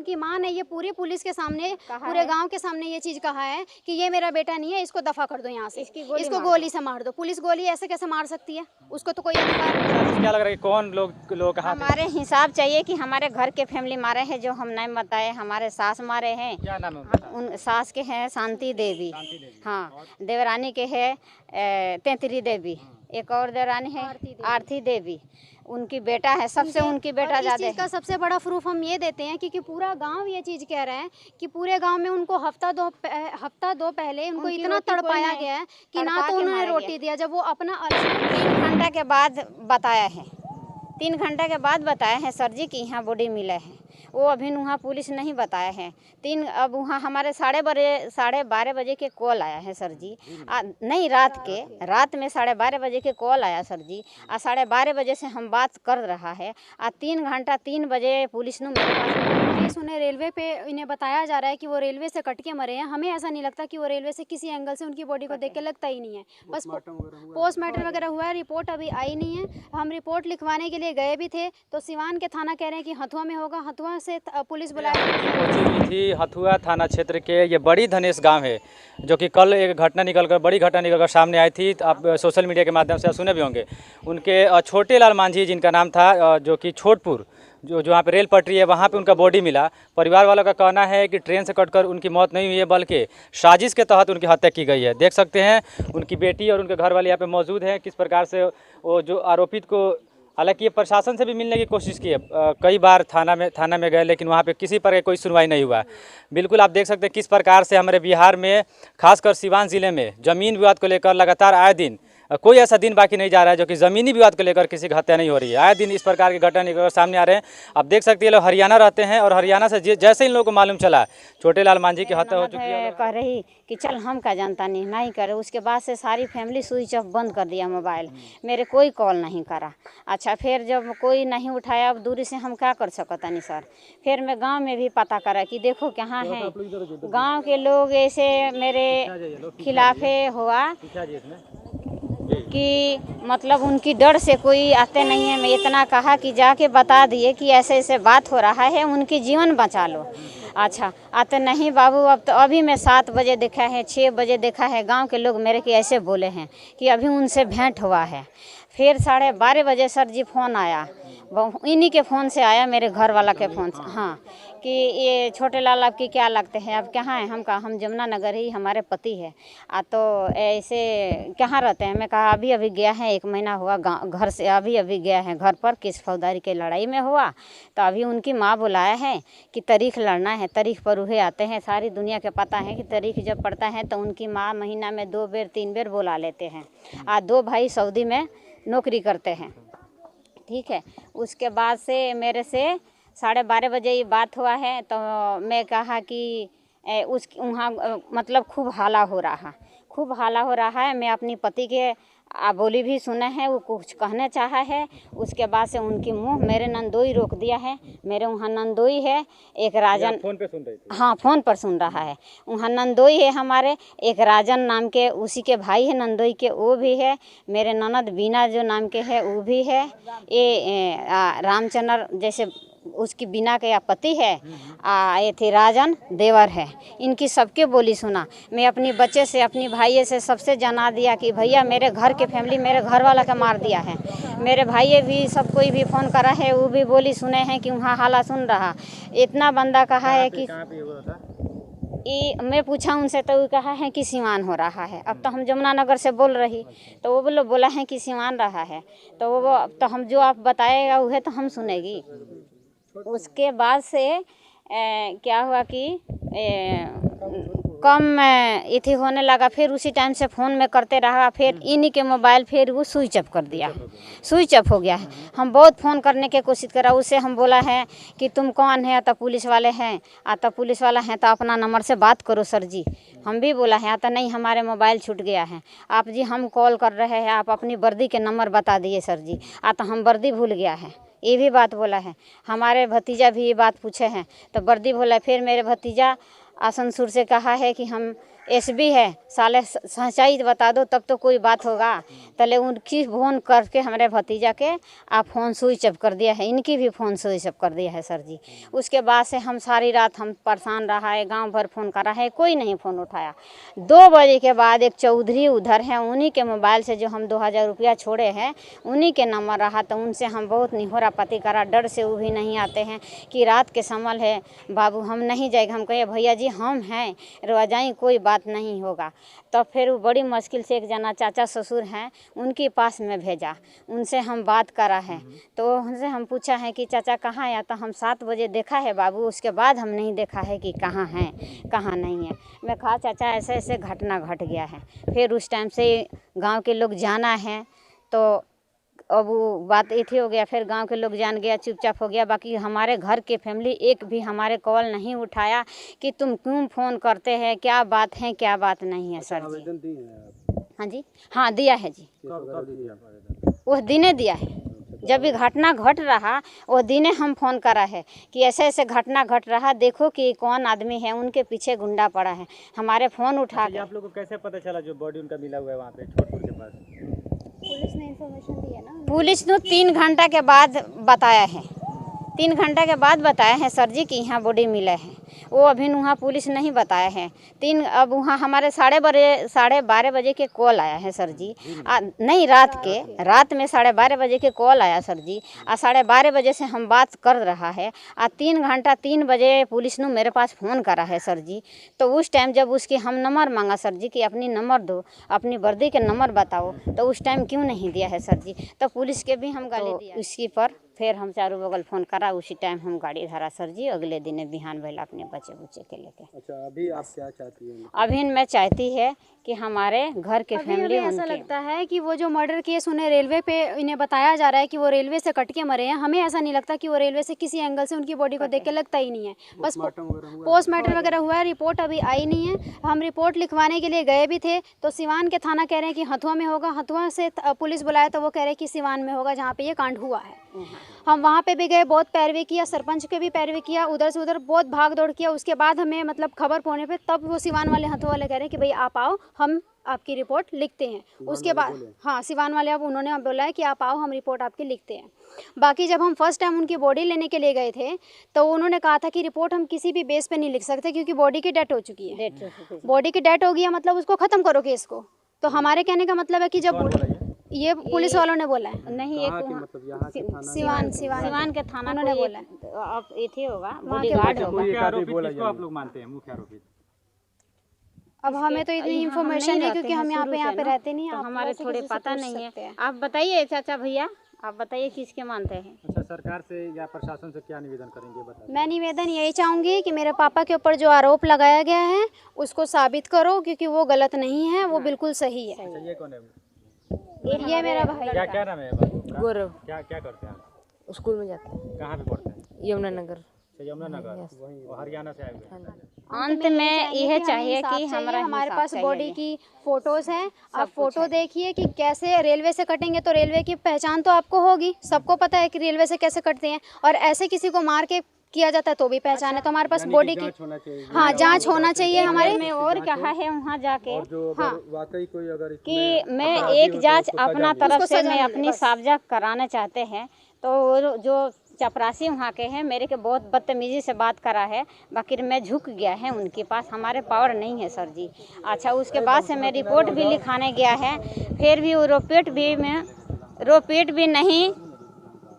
उनकी माँ ने ये पूरी पुलिस के सामने, पूरे गांव के सामने ये चीज़ कहा है कि ये मेरा बेटा नहीं है, इसको दफा कर दो यहाँ से, इसको गोली से मार दो। पुलिस गोली ऐसे कैसे मार सकती है? उसको तो कोई अधिकार नहीं। क्या लग रहा है कि कौन लोग कहाँ थे? हमारे हिसाब चाहिए कि हमारे घर के फैमिली मारे हैं, जो हम नहीं बताए। हमारे सास मारे हैं। क्या नाम है उनका? उन सास के हैं शांति देवी, हाँ। देवरानी के है तेतरी देवी, एक और देवरानी है आरती देवी। उनकी बेटा है, सबसे उनकी बेटा ज्यादा है। इसका सबसे बड़ा प्रूफ हम ये देते हैं क्योंकि पूरा गांव ये चीज़ कह रहा है कि पूरे गांव में उनको हफ्ता दो पहले उनको इतना तड़पाया गया है कि ना तो उन्होंने रोटी दिया। जब वो अपना 3 घंटे के बाद बताया है, 3 घंटे के बाद बताया है सर जी कि यहाँ बॉडी मिला है। वो अभी वहाँ पुलिस नहीं बताया है। अब वहाँ हमारे 12:30 बजे के कॉल आया है सर जी। नहीं, रात में 12:30 बजे के कॉल आया सर जी। 12:30 बजे से हम बात कर रहा है। 3 घंटा 3 बजे पुलिस ने मेरे पास उन्हें रेलवे पे इन्हें बताया जा रहा है कि वो रेलवे से कट के मरे हैं। हमें ऐसा नहीं लगता कि वो रेलवे से किसी एंगल से उनकी बॉडी को देख के लगता ही नहीं है। बस पोस्टमार्टम वगैरह हुआ है, रिपोर्ट अभी आई नहीं है। हम रिपोर्ट लिखवाने के लिए गए भी थे तो सिवान के थाना कह रहे हैं कि हथुआ में होगा। हथुआ से पुलिस बुलाया पहुंची हुई थी। हथुआ थाना क्षेत्र के ये बड़ी धनेश गांव है, जो कि कल एक बड़ी घटना निकलकर सामने आई थी। तो आप सोशल मीडिया के माध्यम से आप सुने भी होंगे। उनके छोटे लाल मांझी जिनका नाम था, जो कि छोटपुर जो वहाँ पे रेल पटरी है वहाँ पे उनका बॉडी मिला। परिवार वालों का कहना है कि ट्रेन से कटकर उनकी मौत नहीं हुई है, बल्कि साजिश के तहत उनकी हत्या की गई है। देख सकते हैं उनकी बेटी और उनके घर वाले यहाँ पे मौजूद हैं। किस प्रकार से वो जो आरोपित को, हालांकि ये प्रशासन से भी मिलने की कोशिश की है, कई बार थाना में गए, लेकिन वहाँ पे किसी पर कोई सुनवाई नहीं हुआ। बिल्कुल आप देख सकते हैं किस प्रकार से हमारे बिहार में, खासकर सिवान ज़िले में ज़मीन विवाद को लेकर लगातार आए दिन कोई ऐसा दिन बाकी नहीं जा रहा है जो कि ज़मीनी विवाद को लेकर किसी की हत्या नहीं हो रही है। आए दिन इस प्रकार की घटना निकल सामने आ रहे हैं। आप देख सकते हैं लोग हरियाणा रहते हैं और हरियाणा से जैसे इन लोगों को मालूम चला छोटे लाल मांझी की हत्या हो चुकी है, कह रही कि चल हम का जानता नहीं करे। उसके बाद से सारी फैमिली स्विच ऑफ बंद कर दिया मोबाइल। मेरे कोई कॉल नहीं करा। अच्छा, फिर जब कोई नहीं उठाया, अब दूरी से हम क्या कर सकता नहीं सर। फिर मैं गाँव में भी पता करा कि देखो कहाँ है। गाँव के लोग ऐसे मेरे खिलाफे हुआ कि मतलब उनकी डर से कोई आते नहीं है। मैं इतना कहा कि जाके बता दिए कि ऐसे ऐसे बात हो रहा है, उनकी जीवन बचा लो। अच्छा, आते नहीं बाबू। अब तो अभी मैं 7 बजे देखा है, 6 बजे देखा है। गांव के लोग मेरे के ऐसे बोले हैं कि अभी उनसे भेंट हुआ है। फिर 12:30 बजे सर जी फ़ोन आया, इन्हीं के फ़ोन से आया, मेरे घर वाला के फ़ोन से, हाँ, कि ये छोटे लाल आपकी क्या लगते हैं, आप कहाँ हैं? हम कहा हम जमुना नगर ही हमारे पति है। तो ऐसे कहाँ रहते हैं? मैं कहा अभी गया है, 1 महीना हुआ घर से अभी गया है घर पर, किस फौजदारी के लड़ाई में हुआ। तो अभी उनकी माँ बुलाया है कि तारीख लड़ना है। तारीख पर उहे आते हैं। सारी दुनिया के पता है कि तारीख जब पड़ता है तो उनकी माँ महीना में 2 बेर 3 बेर बुला लेते हैं। 2 भाई सऊदी में नौकरी करते हैं, ठीक है। उसके बाद से मेरे से 12:30 बजे ये बात हुआ है। तो मैं कहा कि वहाँ मतलब खूब हाला हो रहा है। मैं अपनी पति के बोली भी सुना है, वो कुछ कहने चाहा है। उसके बाद से उनकी मुंह मेरे नंदोई रोक दिया है। मेरे वहाँ नंदोई है एक राजन, फोन पे सुन रही थी? हाँ, फ़ोन पर सुन रहा है। वहाँ नंदोई है हमारे, एक राजन नाम के, उसी के भाई है नंदोई के, वो भी है। मेरे ननद बीना जो नाम के है वो भी है। ये रामचंद्र जैसे उसकी बीना के पति है, ये थे राजन देवर है। इनकी सबके बोली सुना। मैं अपनी बच्चे से, अपनी भाई से, सबसे जना दिया कि भैया मेरे घर के फैमिली, मेरे घर वाला का मार दिया है। मेरे भाई भी सब कोई भी फ़ोन करा है, वो भी बोली सुने हैं कि वहाँ हाला सुन रहा। इतना बंदा कहा है कि मैं पूछा उनसे तो वो कहा है कि सिवान हो रहा है। अब तो हम जमुना नगर से बोल रही, तो वो बोला है कि सिवान रहा है। तो वो तो हम जो आप बताएगा वह तो हम सुनेगी। उसके बाद से क्या हुआ कि कम इथी होने लगा। फिर उसी टाइम से फ़ोन में करते रहा। फिर इन्हीं के मोबाइल फिर वो स्विच ऑफ कर दिया, स्विच ऑफ हो गया है। हम बहुत फ़ोन करने की कोशिश करा। उससे हम बोला है कि तुम कौन है? तो पुलिस वाले हैं। तो पुलिस वाला है तो अपना नंबर से बात करो सर जी। हम भी बोला है तो नहीं, हमारे मोबाइल छूट गया है। आप जी हम कॉल कर रहे हैं, आप अपनी वर्दी के नंबर बता दिए सर जी। तो हम वर्दी भूल गया है, ये भी बात बोला है। हमारे भतीजा भी ये बात पूछे हैं तो वर्दी बोला। फिर मेरे भतीजा आसनसोल से कहा है कि हम एसबी है, साले सच्चाई बता दो तब तो कोई बात होगा। तले उनकी फोन करके हमारे भतीजा के आप फ़ोन स्विच ऑफ कर दिया है, इनकी भी फ़ोन स्विच ऑफ कर दिया है सर जी। उसके बाद से हम सारी रात हम परेशान रहा है, गांव भर फ़ोन करा है, कोई नहीं फ़ोन उठाया। 2 बजे के बाद एक चौधरी उधर है, उन्हीं के मोबाइल से जो हम 2000 रुपया छोड़े हैं उन्हीं के नंबर रहा, तो उनसे हम बहुत निहोरा पति करा। डर से वो भी नहीं आते हैं कि रात के समल है बाबू हम नहीं जाएगा। हम कहे भैया जी हम हैं, रोआ जाएँ, कोई बात नहीं होगा। तो फिर वो बड़ी मुश्किल से एक जना चाचा ससुर हैं उनके पास में भेजा, उनसे हम बात करा है। तो उनसे हम पूछा है कि चाचा कहाँ है, तो हम 7 बजे देखा है बाबू, उसके बाद हम नहीं देखा है कि कहाँ हैं कहाँ नहीं है। मैं कहा चाचा ऐसे ऐसे घटना घट गया है। फिर उस टाइम से गांव के लोग जाना है, तो अब वो बात इतनी हो गया, फिर गांव के लोग जान गया, चुपचाप हो गया। बाकी हमारे घर के फैमिली एक भी हमारे कॉल नहीं उठाया कि तुम क्यों फ़ोन करते हैं, क्या बात है क्या बात नहीं है सर जी। हाँ जी, हाँ दिया है जी, वो दिने दिया है। जब भी घटना घट रहा वो दिने हम फ़ोन करा है कि ऐसे ऐसे घटना घट रहा, देखो कि कौन आदमी है, उनके पीछे गुंडा पड़ा है। हमारे फ़ोन उठा के आप लोग को कैसे पता चला जो बॉडी उनका मिला हुआ है वहाँ पे छोटपुर के पास? पुलिस ने इन्फॉर्मेशन दी है ना। पुलिस ने 3 घंटा के बाद बताया है, 3 घंटा के बाद बताया है सर जी कि यहाँ बॉडी मिला है। वो अभी वहाँ पुलिस नहीं बताया है। अब वहाँ हमारे 12:30 बजे के कॉल आया है सर जी। नहीं रात में 12:30 बजे के कॉल आया सर जी। 12:30 बजे से हम बात कर रहा है। 3 घंटा 3 बजे पुलिस ने मेरे पास फ़ोन करा है सर जी। तो उस टाइम जब उसकी हम नंबर मांगा सर जी कि अपनी नंबर दो, अपनी वर्दी के नंबर बताओ, तो उस टाइम क्यों नहीं दिया है सर जी। तो पुलिस के भी हम गाली दिया उसकी पर। फिर हम चारों बगल फ़ोन करा, उसी टाइम हम गाड़ी धरा सर जी। अगले दिन बिहान भैला अपने बच्चे बुच्चे के लेके। अच्छा, अभी आप क्या चाहती हैं? अभी मैं चाहती है कि हमारे घर के फैमिली ऐसा लगता है कि वो जो मर्डर केस उन्हें रेलवे पे इन्हें बताया जा रहा है कि वो रेलवे से कट के मरे हैं। हमें ऐसा नहीं लगता कि वो रेलवे से किसी एंगल से उनकी बॉडी को देख के लगता ही नहीं है। बस पोस्टमार्टम वगैरह हुआ है, रिपोर्ट अभी आई नहीं है। हम रिपोर्ट लिखवाने के लिए गए भी थे, तो सिवान के थाना कह रहे हैं कि हथुआ में होगा। हथुआ से पुलिस बुलाया तो वो कह रहे हैं कि सिवान में होगा जहाँ पे ये कांड हुआ है। हम वहाँ पे भी गए, बहुत पैरवी किया, सरपंच के भी पैरवी किया, उधर से उधर बहुत भाग दौड़ किया। उसके बाद हमें मतलब खबर पहुँचने पे तब वो सिवान वाले हथुआ वाले कह रहे हैं कि भाई आप आओ, हम आपकी रिपोर्ट लिखते हैं। उसके बाद हाँ सिवान वाले अब उन्होंने बोला है कि आप आओ, हम रिपोर्ट आपकी लिखते हैं। बाकी जब हम फर्स्ट टाइम उनकी बॉडी लेने के लिए गए थे तो उन्होंने कहा था कि रिपोर्ट हम किसी भी बेस पे नहीं लिख सकते क्योंकि बॉडी की डेथ हो चुकी है। बॉडी की डेथ हो गई है मतलब उसको ख़त्म करो केस को। तो हमारे कहने का मतलब है कि जब ये पुलिस वालों ने बोला है, नहीं एक मतलब यहाँ के थाना सिवान के थाना उन्होंने बोला है। अब ये होगा बॉडीगार्ड होगा। किसको आप लोग मानते हैं मुख्य आरोपी? अब हमें तो इतनी इन्फॉर्मेशन है क्योंकि हम यहाँ पे रहते नहीं हैं, तो हमारे थोड़े पता नहीं है। आप बताइए चाचा भैया, आप बताइए किसके मानते हैं? अच्छा, सरकार से या प्रशासन से क्या निवेदन करेंगे बताइए। मैं निवेदन यही चाहूँगी कि मेरे पापा के ऊपर जो आरोप लगाया गया है उसको साबित करो, क्योंकि वो गलत नहीं है, वो बिल्कुल सही है। अच्छा, ये कौन है? ये मेरा भाई। क्या नाम है? गौरव। क्या करते हैं आप? स्कूल में जाते हैं। कहाँ पे पढ़ते हैं? यमुनानगर। यमुनानगर, वो हरियाणा से आए हुए हैं। अंत में यह चाहिए कि हमारे पास बॉडी की फोटोज हैं। आप फोटो देखिए कि कैसे रेलवे से कटेंगे तो रेलवे की पहचान तो आपको होगी, सबको पता है कि रेलवे से कैसे कटते हैं, और ऐसे किसी को मार के किया जाता है तो भी पहचान है। तो हमारे पास बॉडी की हाँ जांच होना चाहिए हमारे में। और कहा है वहाँ जाके हाँ वाकई कोई अगर कि मैं एक जांच अपना तरफ से मैं अपनी सावजा कराना चाहते हैं। तो जो चपरासी वहाँ के हैं मेरे के बहुत बदतमीजी से बात करा है, बाकी मैं झुक गया है उनके पास, हमारे पावर नहीं है सर जी। अच्छा, उसके बाद से मैं रिपोर्ट भी लिखाने गया है, फिर भी वो रोपेट भी नहीं,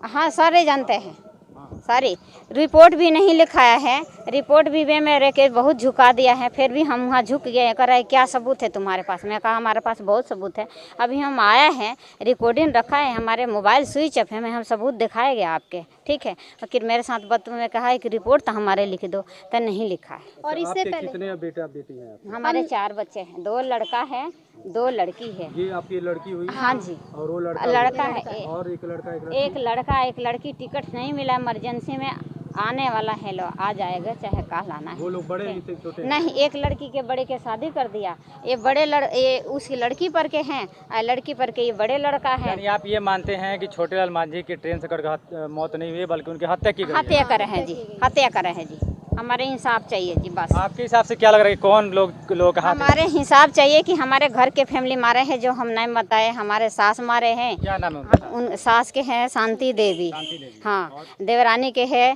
हाँ सारे जानते हैं, सारी रिपोर्ट भी नहीं लिखाया है। रिपोर्ट भी वे मेरे के बहुत झुका दिया है, फिर भी हम वहाँ झुक गए। कह रहा है क्या सबूत है तुम्हारे पास? मैं कहा हमारे पास बहुत सबूत है, अभी हम आया हैं, रिकॉर्डिंग रखा है, हमारे मोबाइल स्विच ऑफ है, मैं हम सबूत दिखाएंगे आपके, ठीक है। फिर मेरे साथ बात में कहा है कि रिपोर्ट तो हमारे लिख दो, तो नहीं लिखा है। और इससे पहले कितने बेटा बेटी हैं? हमारे 4 बच्चे हैं, 2 लड़का है 2 लड़की है। ये आपकी लड़की हुई? हाँ जी। और वो लड़का है और एक लड़का एक लड़की। टिकट नहीं मिला, इमरजेंसी में आने वाला है, लो आ जाएगा चाहे कल आना है। वो लोग बड़े थे छोटे? नहीं, एक लड़की के बड़े के शादी कर दिया, ये ये उसकी लड़की पर के हैं, लड़की पर के ये बड़े लड़का है। यानी आप ये मानते हैं कि छोटेलाल मांझी की ट्रेन से कट मौत नहीं हुई बल्कि उनकी हत्या की गई? हत्या करे हैं जी, हत्या करे हैं जी। हमारे इंसाफ चाहिए जी बस। आपके हिसाब से क्या लग रहा है कि कौन लोग कहाँ थे? हमारे हिसाब चाहिए कि हमारे घर के फैमिली मारे हैं, जो हम नहीं बताए, हमारे सास मारे हैं। क्या नाम है उनका? उन सास के हैं शांति देवी, शांति देवी। हाँ। देवरानी के है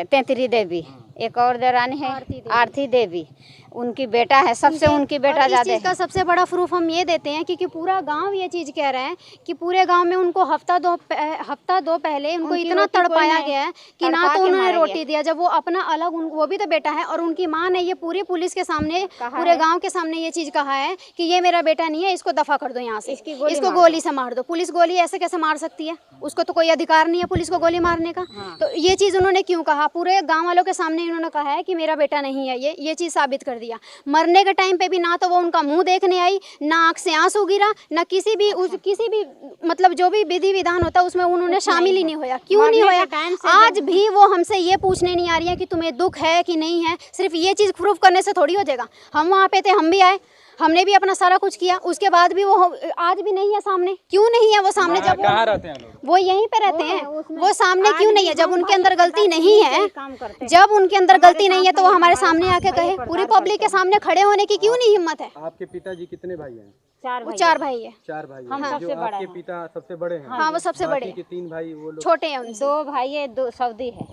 तेतरी देवी, एक और देवरानी है आरती देवी, उनकी बेटा है, सबसे उनकी बेटा और इस ज़्यादा चीज़ का है। सबसे बड़ा प्रूफ हम ये देते हैं क्योंकि पूरा गांव ये चीज़ कह रहा है कि पूरे गांव में उनको हफ्ता दो पहले उनको उनकी इतना रोटी कोई तड़पाया नहीं, गया है कि ना तड़पा तो के उन्होंने मारा रोटी गया। दिया, जब वो अपना अलग वो भी तो बेटा है, और उनकी माँ ने ये पूरी पुलिस के सामने, पूरे गाँव के सामने ये चीज़ कहा है कि ये मेरा बेटा नहीं है, इसको दफा कर दो यहाँ से, इसको गोली से मार दो। पुलिस गोली ऐसे कैसे मार सकती है? उसको तो कोई अधिकार नहीं है पुलिस को गोली मारने का। तो ये चीज़ उन्होंने क्यों कहा? पूरे गाँव वालों के सामने इन्होंने कहा है कि मेरा बेटा नहीं है, ये चीज़ साबित कर दिया। मरने के टाइम पे भी ना तो वो उनका मुंह देखने आई, ना आँख से आंसू गिरा, ना किसी भी मतलब जो भी विधि विधान होता है उसमें उन्होंने शामिल ही नहीं होया। क्यों नहीं होया? आज भी वो हमसे ये पूछने नहीं आ रही है कि तुम्हें दुख है कि नहीं है। सिर्फ ये चीज़ प्रूफ करने से थोड़ी हो जाएगा। हम वहाँ पे थे, हम भी आए, हमने भी अपना सारा कुछ किया, उसके बाद भी वो आज भी नहीं है सामने। क्यों नहीं है वो सामने? जब कहाँ रहते हैं लोग? वो यहीं पे रहते हैं, वो सामने क्यों नहीं है? जब उनके अंदर गलती नहीं है, जब उनके अंदर गलती नहीं है तो वो हमारे सामने आके कहे। पूरी पब्लिक के सामने खड़े होने की क्यों नहीं हिम्मत है? आपके पिताजी कितने भाई हैं? वो 4 भाई है। 4 भाई हम हैं। सबसे जो बड़ा आपके हैं। पिता सबसे बड़े हैं? हाँ, वो सबसे बड़े बाकी के 3 भाई वो लोग? छोटे हैं उनसे। 2 भाई है, 2 सऊदी है।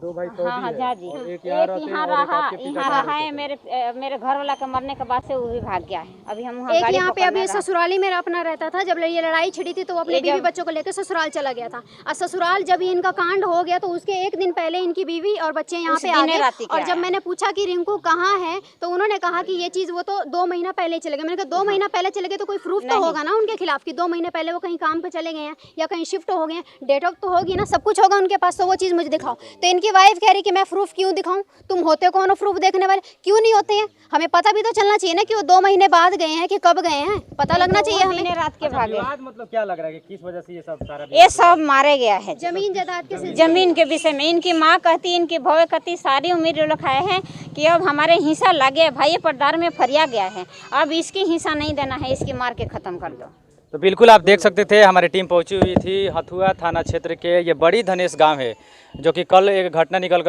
2 भाई सऊदी हाँ है जा जी, और एक एक यहाँ रहते हैं यहाँ और एक रहा, आपके पिता यहाँ कहाँ रहा है। रहते हैं? मेरे घर वाला के मरने के बाद से वो भी भाग गया है। अभी हम वहाँ एक गाड़ी यहाँ पे पकड़ने अभी रहा। ससुराली में अपना रहता था। जब ये लड़ाई छिड़ी थी तो वो अपने बीवी बच्चों को लेकर ससुराल चला गया था। और ससुराल जब ये इनका कांड हो गया तो उसके एक दिन पहले इनकी बीवी और बच्चे यहाँ उस पे आ दिने गए। राती और के जब आया। मैंने पूछा कि रिंकू कहाँ है तो उन्होंने कहा कि ये चीज़ वो तो 2 महीना पहले चले गए। मैंने कहा 2 महीना पहले चले गए तो कोई प्रूफ तो होगा ना उनके खिलाफ कि 2 महीने पहले वो कहीं काम पे चले गए हैं या कहीं शिफ्ट हो गए हैं। डेट ऑफ तो होगी ना, सब कुछ होगा उनके पास, तो वो चीज़ मुझे दिखाओ। तो इनकी वाइफ कह रही कि मैं प्रूफ क्यों दिखाऊं? तुम होते कौन हो प्रूफ देखने वाले? क्यों नहीं होते हैं? हमें पता भी तो चलना चाहिए ना कि वो 2 महीने बाद गए हैं कि कब गए हैं, पता लगना चाहिए हमें। रात के भागे। विवाद मतलब क्या लग रहा है कि किस वजह से ये सब सारा ये सब मारे गया है जमीन जायदाद के सिलसिले जमीन के विषय में। इनकी माँ कहती, इनकी भौवे कहती, सारी उम्र लिखाए हैं कि अब हमारे हिस्सा लगे, भाई पटदार में फरिया गया है, अब इसकी हिस्सा नहीं देना है, इसकी मार के ख़त्म कर दो। तो बिल्कुल आप देख सकते थे, हमारी टीम पहुंची हुई थी हथुआ थाना क्षेत्र के ये बड़ी धनेश गांव है, जो कि कल एक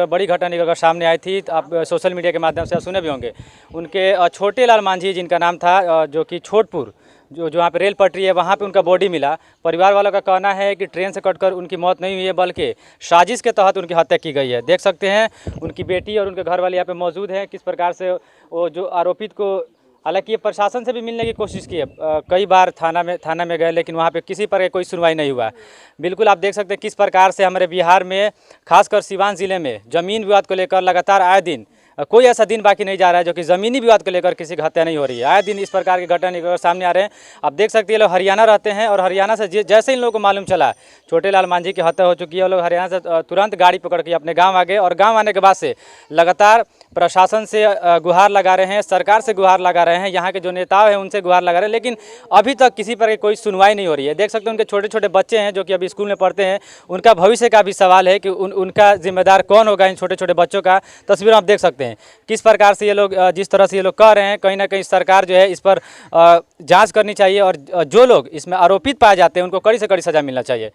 बड़ी घटना निकलकर सामने आई थी। आप सोशल मीडिया के माध्यम से सुने भी होंगे। उनके छोटे लाल मांझी जिनका नाम था, जो कि छोटपुर जो वहाँ पे रेल पटरी है वहाँ पे उनका बॉडी मिला। परिवार वालों का कहना है कि ट्रेन से कटकर उनकी मौत नहीं हुई है, बल्कि साजिश के तहत उनकी हत्या की गई है। देख सकते हैं उनकी बेटी और उनके घर वाले यहाँ पे मौजूद हैं। किस प्रकार से वो जो आरोपित को, हालांकि ये प्रशासन से भी मिलने की कोशिश की है, कई बार थाना में गए, लेकिन वहाँ पे किसी पर कोई सुनवाई नहीं हुआ। बिल्कुल आप देख सकते हैं किस प्रकार से हमारे बिहार में, खासकर सीवान ज़िले में ज़मीन विवाद को लेकर लगातार आए दिन कोई ऐसा दिन बाकी नहीं जा रहा है जो कि ज़मीनी विवाद को लेकर किसी की हत्या नहीं हो रही है। आए दिन इस प्रकार की घटना निकल सामने आ रहे हैं। आप देख सकते हैं लोग हरियाणा रहते हैं और हरियाणा से जैसे इन लोगों को मालूम चला छोटे लाल मांझी की हत्या हो चुकी है, वो लोग हरियाणा से तुरंत गाड़ी पकड़ के अपने गाँव आ गए और गाँव आने के बाद से लगातार प्रशासन से गुहार लगा रहे हैं, सरकार से गुहार लगा रहे हैं, यहाँ के जो नेता हैं उनसे गुहार लगा रहे हैं, लेकिन अभी तक किसी पर कोई सुनवाई नहीं हो रही है। देख सकते हैं उनके छोटे छोटे बच्चे हैं जो कि अभी स्कूल में पढ़ते हैं, उनका भविष्य का भी सवाल है कि उनका जिम्मेदार कौन होगा इन छोटे छोटे बच्चों का। तस्वीर आप देख सकते हैं किस प्रकार से ये लोग, जिस तरह से ये लोग कह रहे हैं, कहीं ना कहीं सरकार जो है इस पर जाँच करनी चाहिए और जो लोग इसमें आरोपित पाए जाते हैं उनको कड़ी से कड़ी सज़ा मिलना चाहिए।